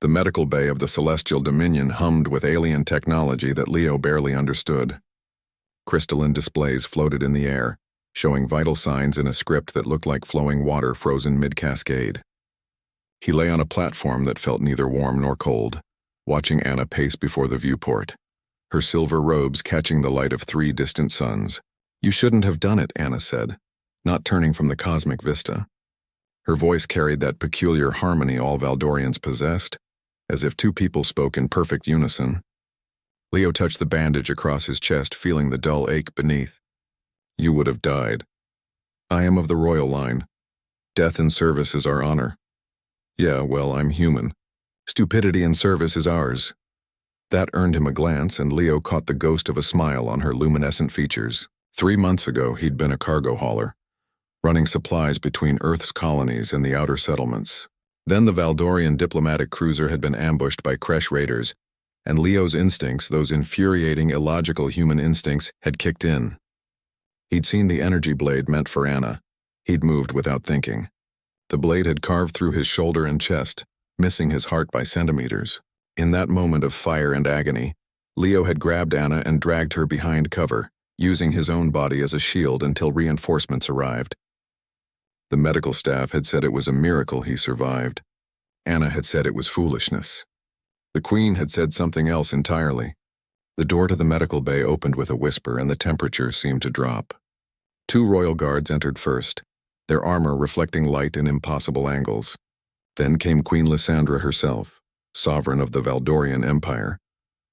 The medical bay of the Celestial Dominion hummed with alien technology that Leo barely understood. Crystalline displays floated in the air, showing vital signs in a script that looked like flowing water frozen mid-cascade. He lay on a platform that felt neither warm nor cold, watching Anna pace before the viewport, her silver robes catching the light of 3 distant suns. "You shouldn't have done it," Anna said, not turning from the cosmic vista. Her voice carried that peculiar harmony all Valdorians possessed, as if 2 people spoke in perfect unison. Leo touched the bandage across his chest, feeling the dull ache beneath. "You would have died. I am of the royal line. Death in service is our honor. Yeah, well, I'm human. Stupidity in service is ours." That earned him a glance, and Leo caught the ghost of a smile on her luminescent features. 3 months ago, he'd been a cargo hauler, running supplies between Earth's colonies and the outer settlements. Then the Valdorian diplomatic cruiser had been ambushed by Kresh raiders, and Leo's instincts, those infuriating, illogical human instincts, had kicked in. He'd seen the energy blade meant for Anna. He'd moved without thinking. The blade had carved through his shoulder and chest, missing his heart by centimeters. In that moment of fire and agony, Leo had grabbed Anna and dragged her behind cover, using his own body as a shield until reinforcements arrived. The medical staff had said it was a miracle he survived. Anna had said it was foolishness. The Queen had said something else entirely. The door to the medical bay opened with a whisper, and the temperature seemed to drop. 2 royal guards entered first, their armor reflecting light in impossible angles. Then came Queen Lysandra herself, sovereign of the Valdorian Empire,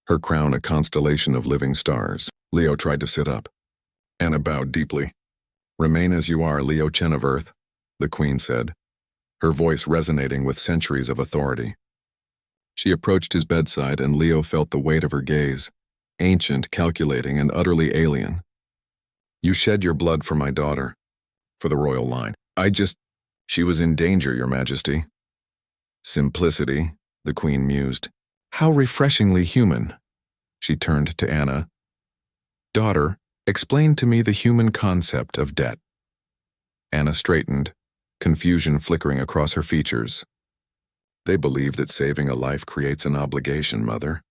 her crown a constellation of living stars. Leo tried to sit up. Anna bowed deeply. "Remain as you are, Leo Chen of Earth," the Queen said, her voice resonating with centuries of authority. She approached his bedside, and Leo felt the weight of her gaze, ancient, calculating, and utterly alien. "You shed your blood for my daughter, for the royal line. She was in danger, Your Majesty." "Simplicity," the Queen mused. "How refreshingly human." She turned to Anna. "Daughter, explain to me the human concept of debt." Anna straightened, confusion flickering across her features. "They believe that saving a life creates an obligation, Mother."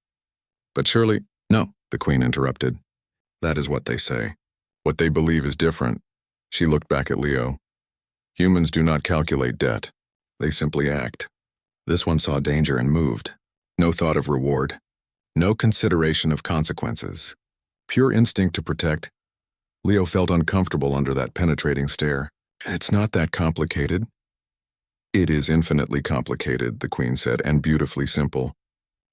"But surely—" "No," the Queen interrupted. "That is what they say. What they believe is different." She looked back at Leo. "Humans do not calculate debt. They simply act." This one saw danger and moved. No thought of reward. No consideration of consequences. Pure instinct to protect. Leo felt uncomfortable under that penetrating stare. "It's not that complicated." "It is infinitely complicated," the Queen said, "and beautifully simple.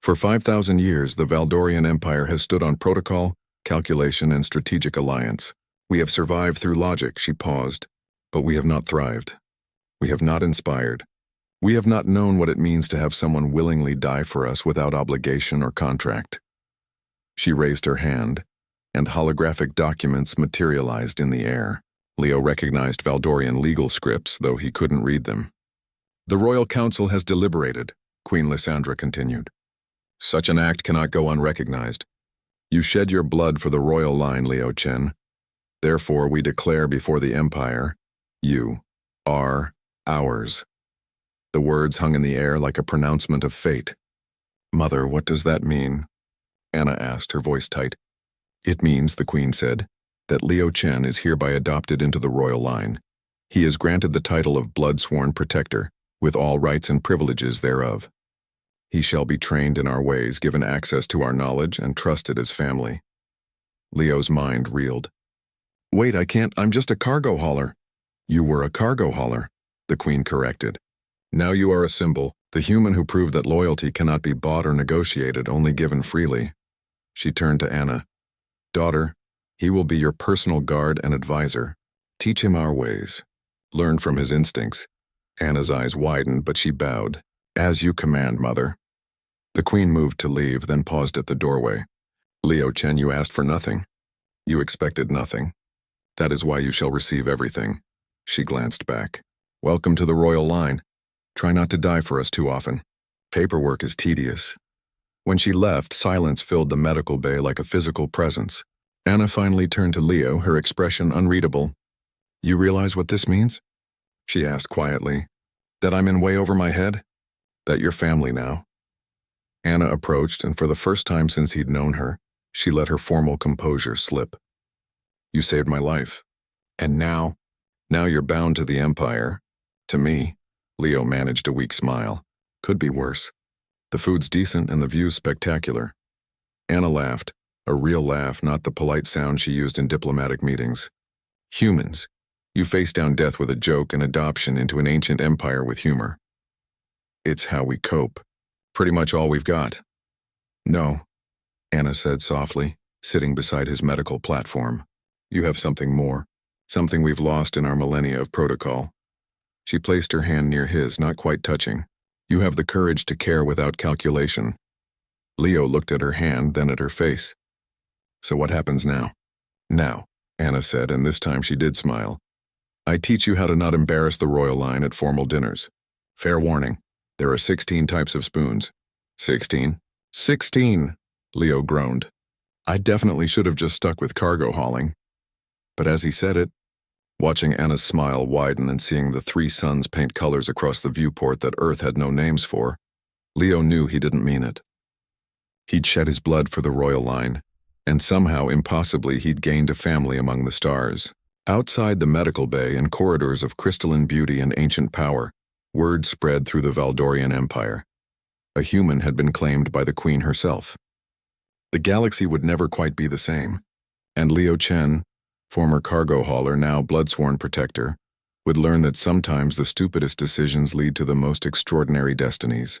For 5,000 years, the Valdorian Empire has stood on protocol, calculation, and strategic alliance. We have survived through logic," she paused, "but we have not thrived. We have not inspired. We have not known what it means to have someone willingly die for us without obligation or contract." She raised her hand, and holographic documents materialized in the air. Leo recognized Valdorian legal scripts, though he couldn't read them. "The Royal Council has deliberated," Queen Lysandra continued. "Such an act cannot go unrecognized. You shed your blood for the royal line, Leo Chen. Therefore, we declare before the Empire, you are ours." The words hung in the air like a pronouncement of fate. "Mother, what does that mean?" Anna asked, her voice tight. "It means," the Queen said, "that Leo Chen is hereby adopted into the royal line. He is granted the title of blood-sworn protector, with all rights and privileges thereof. He shall be trained in our ways, given access to our knowledge, and trusted as family." Leo's mind reeled. "Wait, I'm just a cargo hauler." "You were a cargo hauler," the Queen corrected. "Now you are a symbol, the human who proved that loyalty cannot be bought or negotiated, only given freely." She turned to Anna. "Daughter, he will be your personal guard and advisor. Teach him our ways. Learn from his instincts." Anna's eyes widened, but she bowed. "As you command, Mother." The Queen moved to leave, then paused at the doorway. "Leo Chen, you asked for nothing. You expected nothing. That is why you shall receive everything." She glanced back. "Welcome to the royal line. Try not to die for us too often. Paperwork is tedious." When she left, silence filled the medical bay like a physical presence. Anna finally turned to Leo, her expression unreadable. "You realize what this means?" she asked quietly. "That I'm in way over my head? That you're family now? Anna approached, and for the first time since he'd known her, she let her formal composure slip. You saved my life. And now you're bound to the Empire. To me, Leo managed a weak smile. Could be worse. The food's decent and the view's spectacular. Anna laughed, a real laugh, not the polite sound she used in diplomatic meetings. Humans. You face down death with a joke and adoption into an ancient empire with humor. It's how we cope. Pretty much all we've got. No, Anna said softly, sitting beside his medical platform. You have something more. Something we've lost in our millennia of protocol. She placed her hand near his, not quite touching. You have the courage to care without calculation. Leo looked at her hand, then at her face. So what happens now? Now, Anna said, and this time she did smile. I teach you how to not embarrass the royal line at formal dinners. Fair warning, there are 16 types of spoons. 16? 16, Leo groaned. I definitely should have just stuck with cargo hauling. But as he said it, watching Anna's smile widen and seeing the three suns paint colors across the viewport that Earth had no names for, Leo knew he didn't mean it. He'd shed his blood for the royal line, and somehow, impossibly, he'd gained a family among the stars. Outside the medical bay and corridors of crystalline beauty and ancient power, word spread through the Valdorian Empire. A human had been claimed by the Queen herself. The galaxy would never quite be the same, and Leo Chen, former cargo hauler, now bloodsworn protector, would learn that sometimes the stupidest decisions lead to the most extraordinary destinies.